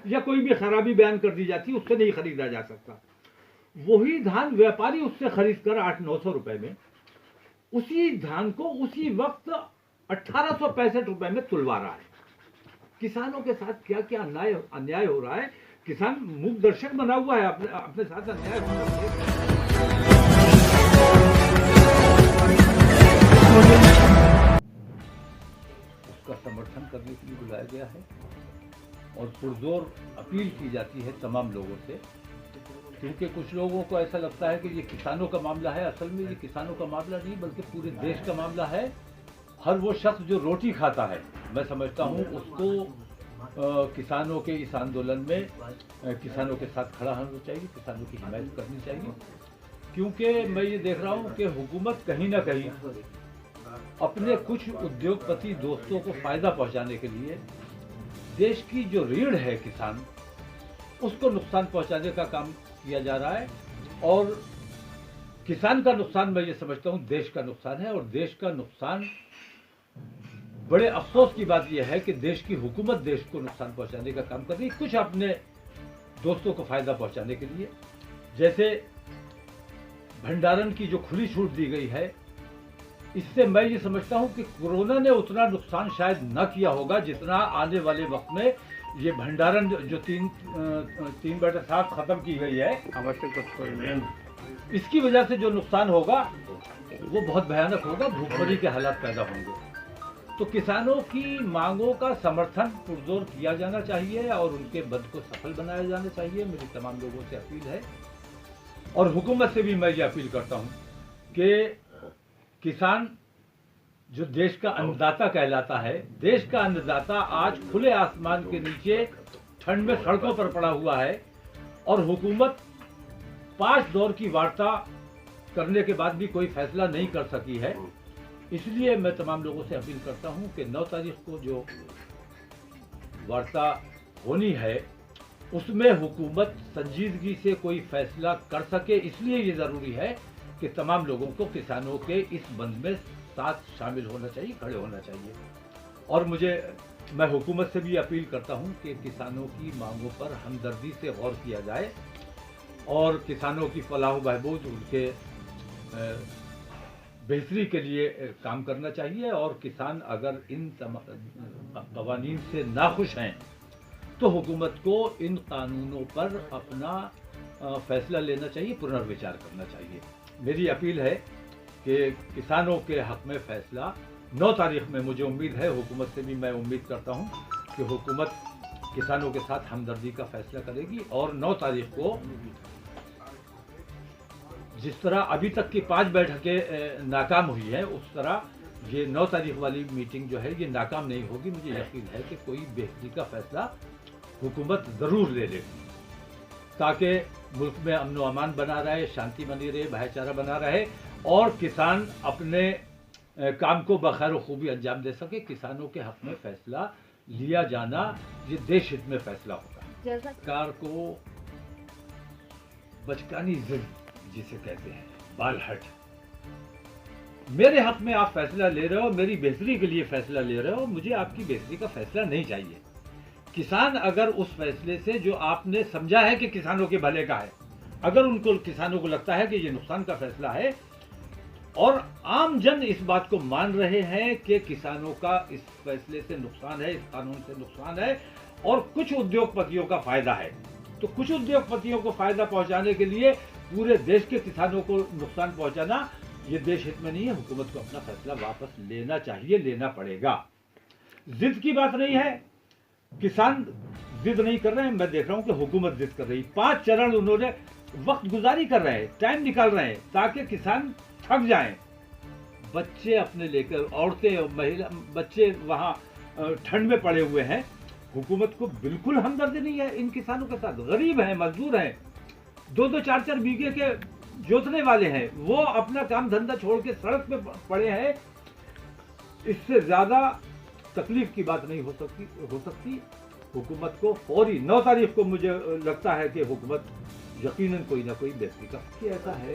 या कोई भी खराबी बयान कर दी जाती है, उससे नहीं खरीदा जा सकता। वही धान व्यापारी उससे खरीद कर 800-900 रुपए में उसी धान को उसी वक्त 1865 रुपए में तुलवा रहा है। किसानों के साथ क्या क्या अन्याय हो रहा है। किसान मूक दर्शक बना हुआ है, अपने साथ अन्याय हो रहा है। उसका समर्थन करने के लिए बुलाया गया है और पुरजोर अपील की जाती है तमाम लोगों से, क्योंकि कुछ लोगों को ऐसा लगता है कि ये किसानों का मामला है। असल में ये किसानों का मामला नहीं, बल्कि पूरे देश का मामला है। हर वो शख्स जो रोटी खाता है, मैं समझता हूँ उसको किसानों के इस आंदोलन में किसानों के साथ खड़ा होना चाहिए, किसानों की हिमायत करनी चाहिए। क्योंकि मैं ये देख रहा हूँ कि हुकूमत कहीं ना कहीं अपने कुछ उद्योगपति दोस्तों को फायदा पहुंचाने के लिए देश की जो रीढ़ है किसान, उसको नुकसान पहुंचाने का काम किया जा रहा है। और किसान का नुकसान मैं ये समझता हूँ देश का नुकसान है। और देश का नुकसान, बड़े अफसोस की बात यह है कि देश की हुकूमत देश को नुकसान पहुंचाने का काम कर रही है, कुछ अपने दोस्तों को फायदा पहुंचाने के लिए। जैसे भंडारण की जो खुली छूट दी गई है, इससे मैं ये समझता हूं कि कोरोना ने उतना नुकसान शायद न किया होगा जितना आने वाले वक्त में ये भंडारण जो 3/7 खत्म की गई है, इसकी वजह से जो नुकसान होगा वो बहुत भयानक होगा। भूखमरी के हालात पैदा होंगे। तो किसानों की मांगों का समर्थन पुरजोर किया जाना चाहिए और उनके बद को सफल बनाया जाना चाहिए। मेरी तमाम लोगों से अपील है और हुकूमत से भी मैं ये अपील करता हूँ कि किसान जो देश का अन्नदाता कहलाता है, देश का अन्नदाता आज खुले आसमान के नीचे ठंड में सड़कों पर पड़ा हुआ है और हुकूमत 5 दौर की वार्ता करने के बाद भी कोई फैसला नहीं कर सकी है। इसलिए मैं तमाम लोगों से अपील करता हूं कि 9 तारीख को जो वार्ता होनी है उसमें हुकूमत संजीदगी से कोई फैसला कर सके। इसलिए ये ज़रूरी है कि तमाम लोगों को किसानों के इस बंद में साथ शामिल होना चाहिए, खड़े होना चाहिए। और मैं हुकूमत से भी अपील करता हूं कि किसानों की मांगों पर हमदर्दी से गौर किया जाए और किसानों की फलाह बहबूद, उनके बेहतरी के लिए काम करना चाहिए। और किसान अगर इन कवानीन से नाखुश हैं तो हुकूमत को इन कानूनों पर अपना फैसला लेना चाहिए, पुनर्विचार करना चाहिए। मेरी अपील है कि किसानों के हक में फैसला 9 तारीख में, मुझे उम्मीद है, हुकूमत से भी मैं उम्मीद करता हूं कि हुकूमत किसानों के साथ हमदर्दी का फैसला करेगी और 9 तारीख को जिस तरह अभी तक की 5 बैठकें नाकाम हुई है, उस तरह ये 9 तारीख वाली मीटिंग जो है ये नाकाम नहीं होगी। मुझे यकीन है कि कोई बेहतरी का फैसला हुकूमत ज़रूर ले लेगी ताकि मुल्क में अमन व अमान बना रहे, शांति बनी रहे, भाईचारा बना रहे और किसान अपने काम को बखैर खूबी अंजाम दे सके। किसानों के हक में फैसला लिया जाना ये देश हित में फैसला होगा। सरकार को बचकानी जिद जिसे कहते हैं, बालहट, मेरे हक में आप फैसला ले रहे हो, मेरी बेहतरी के लिए फैसला ले रहे हो, मुझे आपकी बेहतरी का फैसला नहीं चाहिए। किसान अगर उस फैसले से जो आपने समझा है कि किसानों के भले का है, अगर उनको किसानों को लगता है कि ये नुकसान का फैसला है और आम जन इस बात को मान रहे हैं कि किसानों का इस फैसले से नुकसान है, इस कानून से नुकसान है और कुछ उद्योगपतियों का फायदा है, तो कुछ उद्योगपतियों को फायदा पहुंचाने के लिए पूरे देश के किसानों को नुकसान पहुंचाना ये देश हित में नहीं है। हुकूमत को अपना फैसला वापस लेना चाहिए, लेना पड़ेगा। जिद की बात नहीं है, किसान जिद नहीं कर रहे हैं, मैं देख रहा हूं कि हुकूमत जिद कर रही। 5 चरण उन्होंने वक्त गुजारी कर रहे हैं, टाइम निकाल रहे हैं ताकि किसान थक जाएं। बच्चे अपने लेकर, औरतें, महिला, बच्चे वहां ठंड में पड़े हुए हैं। हुकूमत को बिल्कुल हमदर्दी नहीं है इन किसानों के साथ। गरीब हैं, मजदूर हैं, 2-2, 4-4 बीघे के जोतने वाले हैं, वो अपना काम धंधा छोड़ के सड़क पे पड़े हैं। इससे ज्यादा तकलीफ की बात नहीं हो सकती। हुकूमत को फौरी 9 तारीख को मुझे लगता है कि हुकूमत यकीनन कोई ना कोई बेहतरी का, कि ऐसा है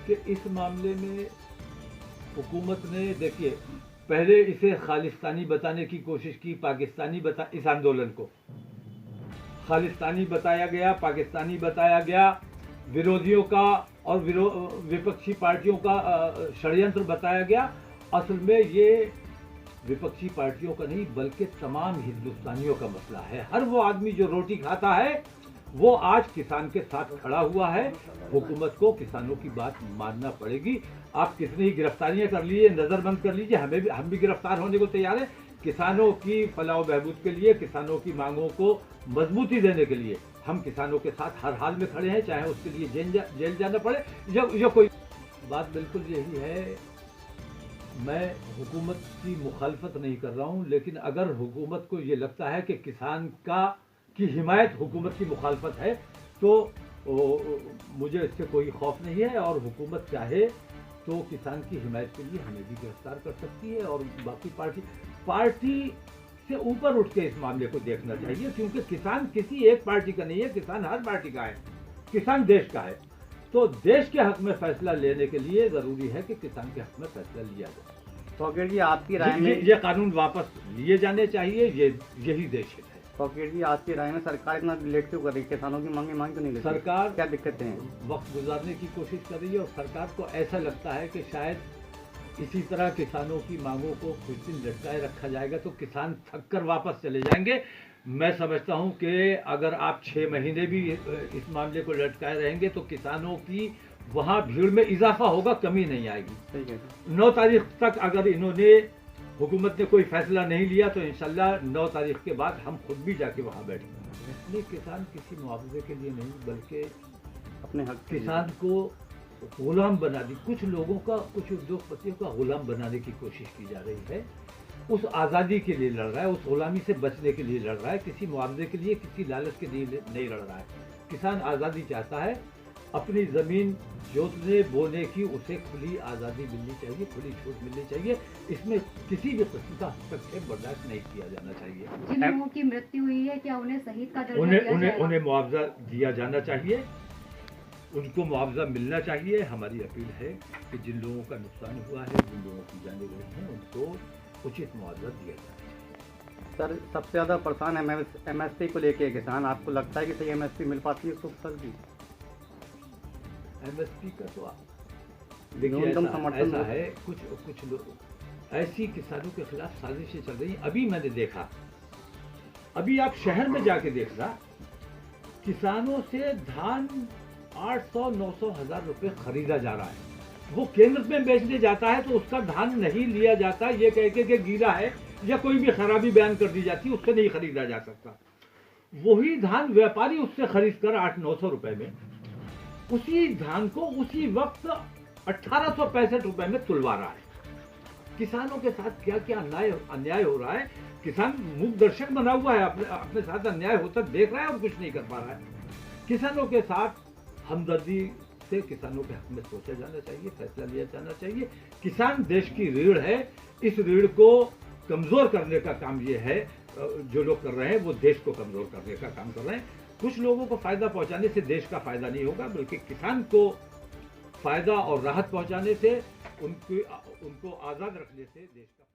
कि इस मामले में हुकूमत ने, देखिए, पहले इसे खालिस्तानी बताने की कोशिश की, पाकिस्तानी इस आंदोलन को खालिस्तानी बताया गया, पाकिस्तानी बताया गया, विरोधियों का और विपक्षी पार्टियों का षड्यंत्र बताया गया। असल में ये विपक्षी पार्टियों का नहीं बल्कि तमाम हिंदुस्तानियों का मसला है। हर वो आदमी जो रोटी खाता है वो आज किसान के साथ खड़ा हुआ है। हुकूमत को किसानों की बात मानना पड़ेगी। आप कितनी ही गिरफ्तारियां कर लीजिए, नज़रबंद कर लीजिए, हम भी गिरफ्तार होने को तैयार हैं। किसानों की फलाह बहबूद के लिए, किसानों की मांगों को मजबूती देने के लिए हम किसानों के साथ हर हाल में खड़े हैं, चाहे उसके लिए जेल जाना पड़े। जब कोई बात बिल्कुल यही है, मैं हुकूमत की मुखालफत नहीं कर रहा हूं, लेकिन अगर हुकूमत को ये लगता है कि किसान की हिमायत हुकूमत की मुखालफत है तो मुझे इससे कोई खौफ नहीं है। और हुकूमत चाहे तो किसान की हिमायत के लिए हमें भी गिरफ्तार कर सकती है। और बाकी पार्टी से ऊपर उठ के इस मामले को देखना चाहिए, क्योंकि किसान किसी एक पार्टी का नहीं है, किसान हर पार्टी का है, किसान देश का है। तो देश के हक में फैसला लेने के लिए जरूरी है कि किसान के हक में फैसला लिया जाए। फकीर जी आपकी राय में ये कानून वापस लिए जाने चाहिए, यही देश हित है। फकीर जी आपकी राय में सरकार इतना लेट क्यों कर रही है? किसानों की मांग क्यों नहीं लेती? सरकार क्या दिक्कतें हैं? वक्त गुजारने की कोशिश कर रही है और सरकार को ऐसा लगता है कि शायद इसी तरह किसानों की मांगों को कुछ दिन लटकाए रखा जाएगा तो किसान थक कर वापस चले जाएंगे। मैं समझता हूं कि अगर आप 6 महीने भी इस मामले को लटकाए रहेंगे तो किसानों की वहां भीड़ में इजाफा होगा, कमी नहीं आएगी। ठीक है। 9 तारीख तक अगर इन्होंने हुकूमत ने कोई फैसला नहीं लिया तो इंशाल्लाह 9 तारीख के बाद हम खुद भी जाके वहां बैठेंगे। इसलिए किसान किसी मुआवजे के लिए नहीं बल्कि अपने हक किसान को गुलाम बना दी, कुछ लोगों का, कुछ उद्योगपतियों का गुलाम बनाने की कोशिश की जा रही है। उस आज़ादी के लिए लड़ रहा है, उस गुलामी से बचने के लिए लड़ रहा है, किसी मुआवजे के लिए, किसी लालच के लिए नहीं लड़ रहा है। किसान आज़ादी चाहता है, अपनी ज़मीन जोतने बोने की उसे खुली आज़ादी मिलनी चाहिए, खुली छूट मिलनी चाहिए। इसमें किसी भी किस्म का हस्तक्षेप बर्दाश्त नहीं किया जाना चाहिए। जिन लोगों की मृत्यु हुई है क्या उन्हें शहीद का दर्जा दिया जाएगा? उन्हें मुआवजा दिया जाना चाहिए, उनको मुआवजा मिलना चाहिए। हमारी अपील है कि जिन लोगों का नुकसान हुआ है, जिन लोगों की जानें गई हैं, उनको उचित मुआवजा दिया जाए। सर सबसे ज़्यादा परेशान MSP को लेके किसान, आपको लगता है कि सही MSP मिल पाती है उसको? सर जी MSP का तो न्यूनतम समर्थन ऐसा है, कुछ लोग ऐसी किसानों के खिलाफ साजिशें चल रही। अभी मैंने देखा, अभी आप शहर में जाके देखना, किसानों से धान 800, 900, 1000 रुपए खरीदा जा रहा है। वो केंद्र में बेचने जाता है तो उसका धान नहीं लिया जाता, ये कह के कि गीला है या कोई भी खराबी बयान कर दी जाती है, उससे नहीं खरीदा जा सकता। वही धान व्यापारी उससे खरीद कर 800-900 रुपए में उसी धान को उसी वक्त 1865 रुपए में तुलवा रहा है। किसानों के साथ क्या क्या अन्याय हो रहा है। किसान मूक दर्शक बना हुआ है, अपने साथ अन्याय होता देख रहा है और कुछ नहीं कर पा रहा है। किसानों के साथ हमदर्दी से किसानों के हक में सोचा जाना चाहिए, फैसला लिया जाना चाहिए। किसान देश की रीढ़ है, इस रीढ़ को कमजोर करने का काम ये है, जो लोग कर रहे हैं वो देश को कमजोर करने का काम कर रहे हैं। कुछ लोगों को फायदा पहुंचाने से देश का फायदा नहीं होगा, बल्कि किसान को फायदा और राहत पहुंचाने से, उनको आजाद रखने से देश का